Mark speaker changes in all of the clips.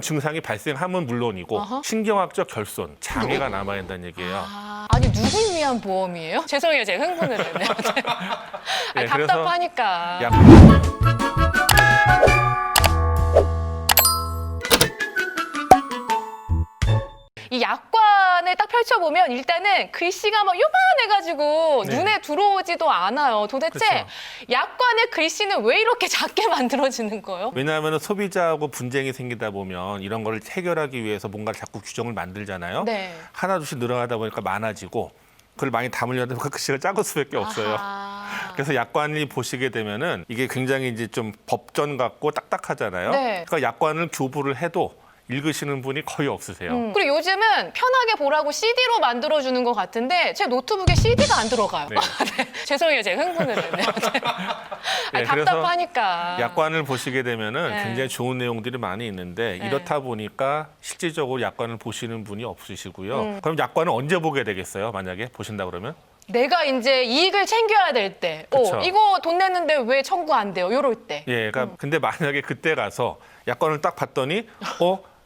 Speaker 1: 증상이 발생하면 물론이고 신경학적 결손, 장애가 남아야 한다는 얘기예요.
Speaker 2: 아니 누굴 위한 보험이에요? 죄송해요, 제가 흥분을 했네요. 아니,
Speaker 1: 그래서
Speaker 2: 답답하니까. 이 약관을 딱 펼쳐보면 일단은 글씨가 막 요만해가지고 눈에 들어오지도 않아요. 도대체
Speaker 1: 그렇죠.
Speaker 2: 약관의 글씨는 왜 이렇게 작게 만들어지는 거예요?
Speaker 1: 왜냐하면 소비자하고 분쟁이 생기다 보면 이런 거를 해결하기 위해서 뭔가를 자꾸 규정을 만들잖아요.
Speaker 2: 네.
Speaker 1: 하나둘씩 늘어나다 보니까 많아지고 그걸 많이 담으려면 그 글씨가 작을 수밖에 없어요. 그래서 약관을 보시게 되면은 이게 굉장히 이제 좀 법전 같고 딱딱하잖아요.
Speaker 2: 네.
Speaker 1: 그러니까 약관을 교부를 해도 읽으시는 분이 거의 없으세요.
Speaker 2: 그리고 요즘은 편하게 보라고 CD로 만들어주는 것 같은데 제 노트북에 CD가 안 들어가요.
Speaker 1: 네.
Speaker 2: 네. 죄송해요, 제가 흥분을 했네요. 아니,
Speaker 1: 그래서
Speaker 2: 답답하니까.
Speaker 1: 약관을 보시게 되면은
Speaker 2: 네.
Speaker 1: 굉장히 좋은 내용들이 많이 있는데
Speaker 2: 네.
Speaker 1: 이렇다 보니까 실질적으로 약관을 보시는 분이 없으시고요. 그럼 약관을 언제 보게 되겠어요? 만약에 보신다 그러면?
Speaker 2: 내가 이제 이익을 챙겨야 될 때,
Speaker 1: 그쵸.
Speaker 2: 이거 돈 냈는데 왜 청구 안 돼요? 요럴 때.
Speaker 1: 예, 그러니까 근데 만약에 그때 가서 약관을 딱 봤더니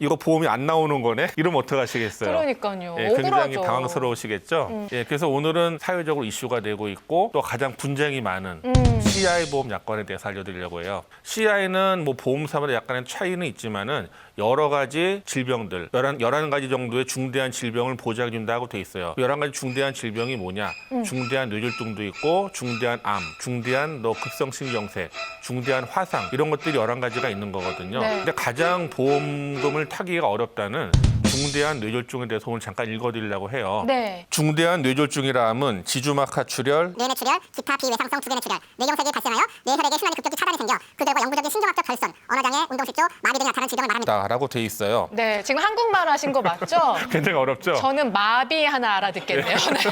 Speaker 1: 이거 보험이 안 나오는 거네? 이러면 어떡하시겠어요?
Speaker 2: 그러니까요.
Speaker 1: 예, 굉장히
Speaker 2: 억울하죠.
Speaker 1: 당황스러우시겠죠? 예, 그래서 오늘은 사회적으로 이슈가 되고 있고 또 가장 분쟁이 많은 CI 보험 약관에 대해서 알려드리려고 해요. CI는 뭐 보험사마다 약간의 차이는 있지만은 여러 가지 질병들, 11가지 정도의 중대한 질병을 보장해준다고 돼 있어요. 11가지 중대한 질병이 뭐냐? 중대한 뇌졸중도 있고 중대한 암, 중대한 급성신경색, 중대한 화상 이런 것들이 11가지가 있는 거거든요.
Speaker 2: 네.
Speaker 1: 근데 가장 보험금을 타기가 어렵다는 중대한 뇌졸중에 대해서 오늘 잠깐 읽어드리려고 해요.
Speaker 2: 네.
Speaker 1: 중대한 뇌졸중이라 함은 지주막하 출혈,
Speaker 3: 뇌내 출혈, 기타 비외상성 주변의 출혈, 뇌경색이 발생하여 뇌혈액의 순환이 급격히 차단이 생겨 그 결과 영구적인 신경학적 결손, 언어장애, 운동실조, 마비 등이 나타나는 질병을 말합니다.
Speaker 1: 라고 돼 있어요.
Speaker 2: 네, 지금 한국말 하신 거 맞죠?
Speaker 1: 굉장히 어렵죠?
Speaker 2: 저는 마비 하나 알아듣겠네요. 네.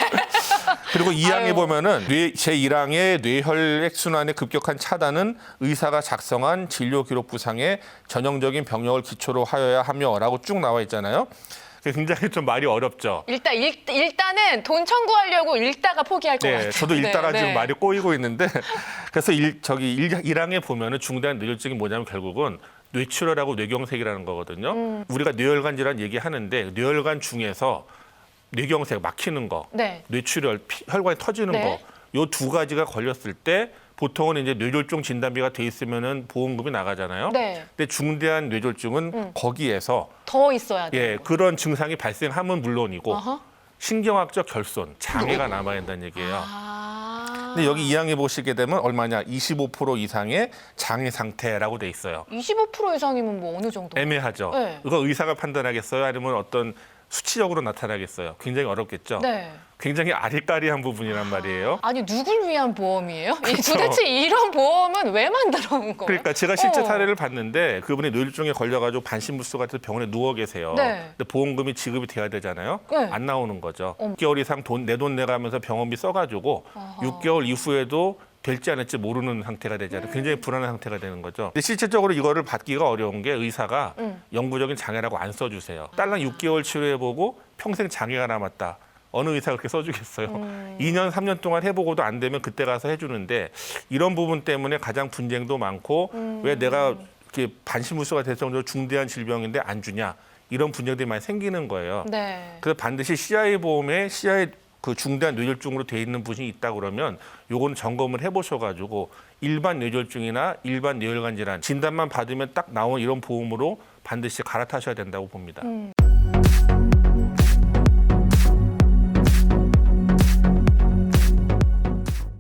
Speaker 1: 그리고 2항에
Speaker 2: 아유.
Speaker 1: 보면은 제1항의 뇌혈액 순환의 급격한 차단은 의사가 작성한 진료 기록 부상의 전형적인 병력을 기초로 하여야 하며라고 쭉 나와 있잖아요. 굉장히 좀 말이 어렵죠.
Speaker 2: 일단은 돈 청구하려고 읽다가 포기할 것 같아요.
Speaker 1: 저도 읽다가
Speaker 2: 네,
Speaker 1: 지금
Speaker 2: 네.
Speaker 1: 말이 꼬이고 있는데 그래서 1항에 보면은 중대한 뇌졸중이 뭐냐면 결국은 뇌출혈하고 뇌경색이라는 거거든요. 우리가 뇌혈관 질환 얘기하는데 뇌혈관 중에서 뇌경색 막히는 거,
Speaker 2: 네.
Speaker 1: 뇌출혈, 혈관이 터지는
Speaker 2: 네.
Speaker 1: 거, 요 두 가지가 걸렸을 때 보통은 이제 뇌졸중 진단비가 돼 있으면은 보험금이 나가잖아요.
Speaker 2: 네.
Speaker 1: 근데 중대한 뇌졸중은 거기에서
Speaker 2: 더 있어야 돼요.
Speaker 1: 그런 증상이 발생하면 물론이고
Speaker 2: 어허.
Speaker 1: 신경학적 결손, 장애가 남아야 한다는 얘기예요.
Speaker 2: 아.
Speaker 1: 근데 여기 2항에 보시게 되면 얼마냐? 25% 이상의 장애 상태라고 돼 있어요.
Speaker 2: 25% 이상이면 뭐 어느 정도?
Speaker 1: 애매하죠.
Speaker 2: 네.
Speaker 1: 이거 의사가 판단하겠어요? 아니면 어떤 수치적으로 나타나겠어요? 굉장히 어렵겠죠.
Speaker 2: 네.
Speaker 1: 굉장히 아리까리한 부분이란 말이에요.
Speaker 2: 아니 누굴 위한 보험이에요?
Speaker 1: 그렇죠.
Speaker 2: 도대체 이런 보험은 왜 만들어 온 거예요?
Speaker 1: 그러니까 제가 실제 사례를 봤는데 그분이 뇌졸중에 걸려가지고 반신불수 같은 병원에 누워 계세요.
Speaker 2: 네.
Speaker 1: 근데 보험금이 지급이 돼야 되잖아요.
Speaker 2: 네.
Speaker 1: 안 나오는 거죠. 6개월 이상 내 돈 내가면서 병원비 써가지고 6개월 이후에도 될지 안 될지 모르는 상태가 되잖아요. 굉장히 불안한 상태가 되는 거죠. 근데 실질적으로 이거를 받기가 어려운 게 의사가 영구적인 장애라고 안 써주세요. 딸랑 6개월 치료해보고 평생 장애가 남았다. 어느 의사가 그렇게 써주겠어요. 2년, 3년 동안 해보고도 안 되면 그때 가서 해주는데 이런 부분 때문에 가장 분쟁도 많고 왜 내가 이렇게 반신불수가 될 정도로 중대한 질병인데 안 주냐 이런 분쟁들이 많이 생기는 거예요.
Speaker 2: 네.
Speaker 1: 그래서 반드시 CI 보험에 CI 그 중대한 뇌졸중으로 돼 있는 분이 있다 그러면 요거는 점검을 해보셔가지고 일반 뇌졸중이나 일반 뇌혈관 질환 진단만 받으면 딱 나온 이런 보험으로 반드시 갈아타셔야 된다고 봅니다.